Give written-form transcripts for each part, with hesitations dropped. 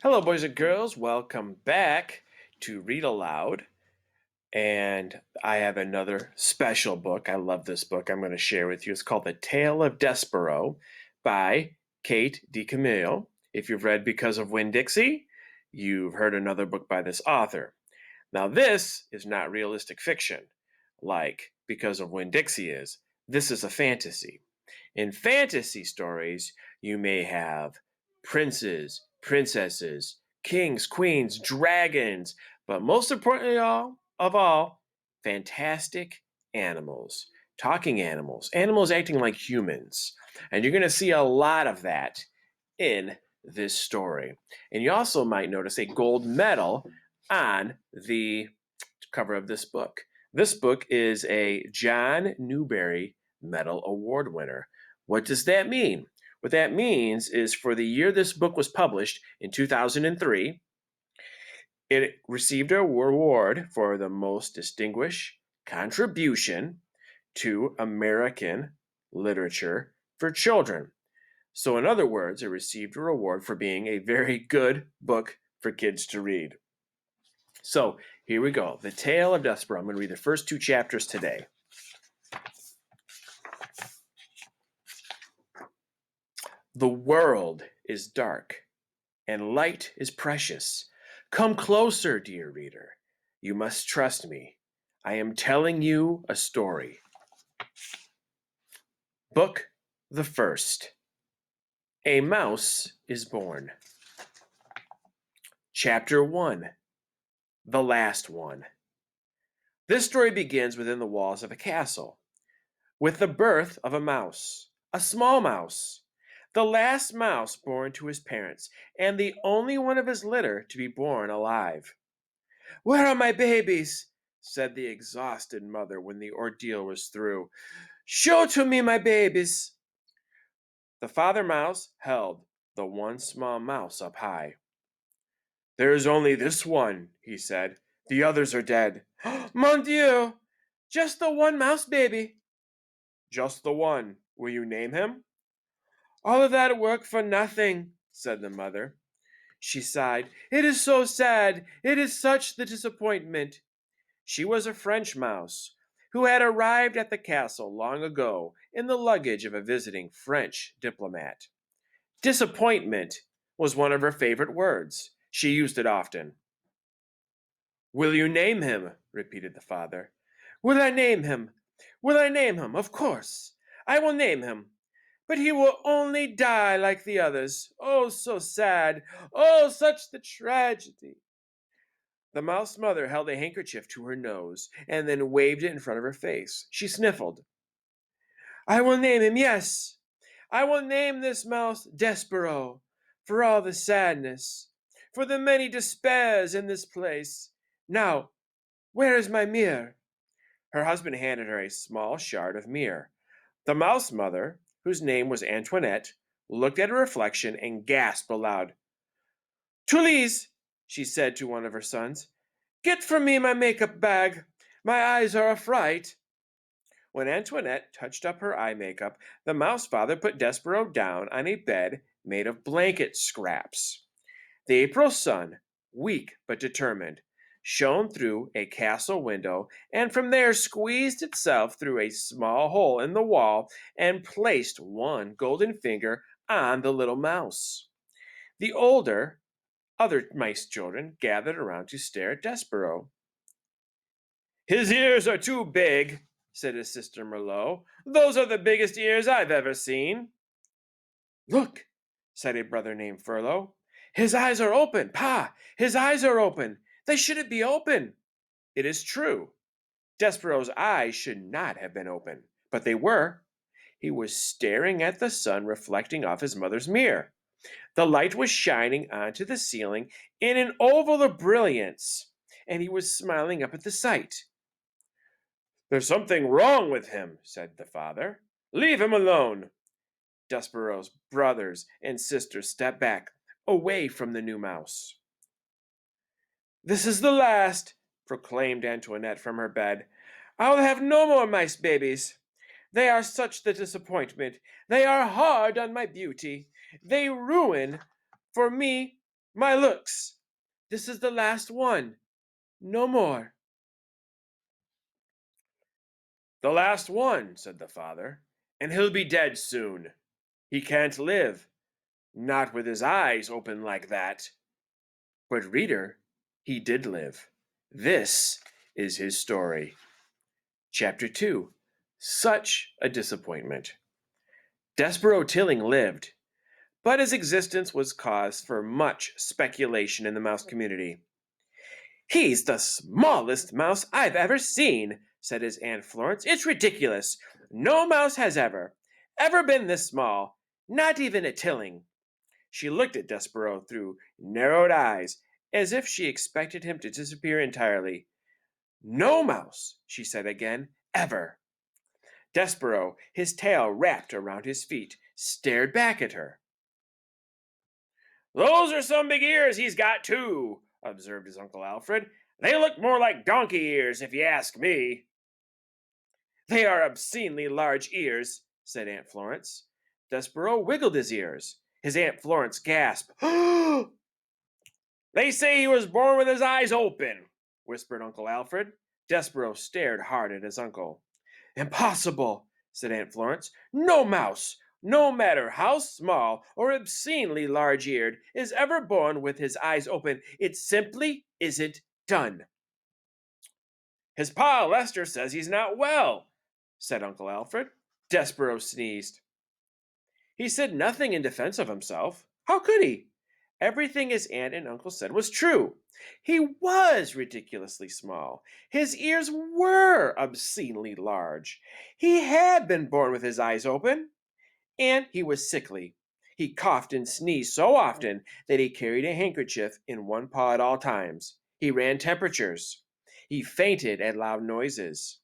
Hello, boys and girls. Welcome back to Read Aloud. And I have another special book. I love this book I'm going to share with you. It's called The Tale of Despereaux by Kate DiCamillo. If you've read Because of Winn-Dixie, you've heard another book by this author. Now, this is not realistic fiction like Because of Winn-Dixie is. This is a fantasy. In fantasy stories, you may have princes, princesses, kings, queens, dragons, but most importantly of all, fantastic animals, talking animals, animals acting like humans. And you're going to see a lot of that in this story. And you also might notice a gold medal on the cover of this book. This book is a John Newbery Medal Award winner. What does that mean? What that means is for the year this book was published in 2003, it received an award for the most distinguished contribution to American literature for children. So, in other words, it received a reward for being a very good book for kids to read. So, here we go. The Tale of Despereaux. I'm going to read the first two chapters today. The world is dark, and light is precious. Come closer, dear reader. You must trust me. I am telling you a story. Book the first. A Mouse is Born. Chapter 1. The Last One. This story begins within the walls of a castle, with the birth of a mouse, a small mouse, the last mouse born to his parents, and the only one of his litter to be born alive. "Where are my babies?" said the exhausted mother when the ordeal was through. "Show to me my babies." The father mouse held the one small mouse up high. "There is only this one," he said. "The others are dead." "Mon Dieu! Just the one mouse baby." "Just the one. Will you name him?" "All of that work for nothing," said the mother. She sighed. "It is so sad. It is such the disappointment." She was a French mouse who had arrived at the castle long ago in the luggage of a visiting French diplomat. Disappointment was one of her favorite words. She used it often. "Will you name him?" repeated the father. "Will I name him? Will I name him? Of course. I will name him. But he will only die like the others. Oh, so sad. Oh, such the tragedy." The mouse mother held a handkerchief to her nose and then waved it in front of her face. She sniffled. "I will name him, yes. I will name this mouse Despereaux, for all the sadness, for the many despairs in this place. Now, where is my mirror?" Her husband handed her a small shard of mirror. The mouse mother, whose name was Antoinette, looked at her reflection and gasped aloud. "Tulise," she said to one of her sons, "get for me my makeup bag. My eyes are a fright." When Antoinette touched up her eye makeup, the mouse father put Despereaux down on a bed made of blanket scraps. The April sun, weak but determined, shone through a castle window and from there squeezed itself through a small hole in the wall and placed one golden finger on the little mouse. The other mice children gathered around to stare at Despereaux. "His ears are too big," said his sister Merlot. "Those are the biggest ears I've ever seen." "Look," said a brother named Furlough. "His eyes are open. Pa, his eyes are open. They shouldn't be open." It is true. Despereaux's eyes should not have been open, but they were. He was staring at the sun reflecting off his mother's mirror. The light was shining onto the ceiling in an oval of brilliance, and he was smiling up at the sight. "There's something wrong with him," said the father. "Leave him alone." Despereaux's brothers and sisters stepped back, away from the new mouse. "This is the last," proclaimed Antoinette from her bed. "I will have no more mice babies. They are such the disappointment. They are hard on my beauty. They ruin for me My looks! This is the last one. No more." "The last one," said the father, "and he'll be dead soon. He can't live, not with his eyes open like that." But reader, he did live. This is his story. Chapter 2. Such a disappointment. Despereaux Tilling lived, but his existence was cause for much speculation in the mouse community. "He's the smallest mouse I've ever seen," said his Aunt Florence. "It's ridiculous. No mouse has ever been this small, not even a Tilling." She looked at Despereaux through narrowed eyes, as if she expected him to disappear entirely. "No mouse," she said again, "ever." Despereaux, his tail wrapped around his feet, stared back at her. "Those are some big ears he's got, too," observed his Uncle Alfred. "They look more like donkey ears, if you ask me." "They are obscenely large ears," said Aunt Florence. Despereaux wiggled his ears. His Aunt Florence gasped. "They say he was born with his eyes open," whispered Uncle Alfred. Despereaux stared hard at his uncle. "Impossible," said Aunt Florence. "No mouse, no matter how small or obscenely large-eared, is ever born with his eyes open. It simply isn't done." "His pa Lester says he's not well," said Uncle Alfred. Despereaux sneezed. He said nothing in defense of himself. How could he? Everything his aunt and uncle said was true. He was ridiculously small. His ears were obscenely large. He had been born with his eyes open. And he was sickly. He coughed and sneezed so often that he carried a handkerchief in one paw at all times. He ran temperatures. He fainted at loud noises.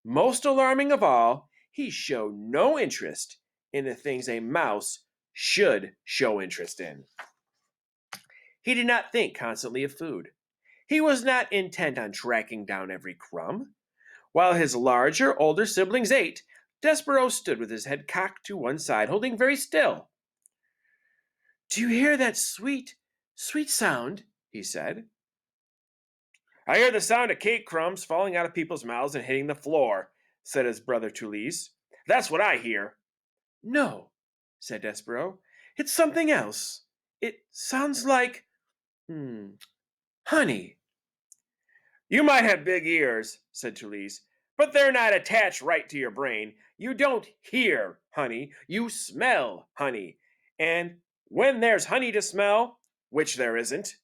Most alarming of all, he showed no interest in the things a mouse should show interest in. He did not think constantly of food. He was not intent on tracking down every crumb. While his larger, older siblings ate, Despereaux stood with his head cocked to one side, holding very still. "Do you hear that sweet, sweet sound?" he said. "I hear the sound of cake crumbs falling out of people's mouths and hitting the floor," said his brother Tulise. "That's what I hear." "No," said Despereaux. "It's something else. It sounds like, honey." "You might have big ears," said Tulise, "but they're not attached right to your brain. You don't hear honey, you smell honey. And when there's honey to smell, which there isn't—"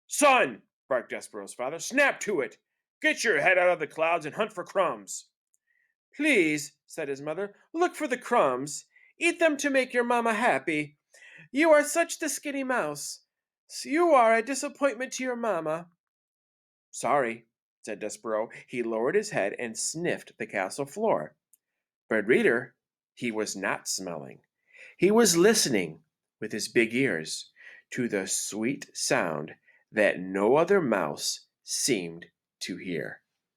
"Son," barked Despereaux's father, "snap to it. Get your head out of the clouds and hunt for crumbs." "Please," said his mother, "look for the crumbs. Eat them to make your mamma happy. You are such the skinny mouse. You are a disappointment to your mamma." "Sorry," said Despereaux. He lowered his head and sniffed the castle floor. But reader, he was not smelling. He was listening with his big ears to the sweet sound that no other mouse seemed to hear.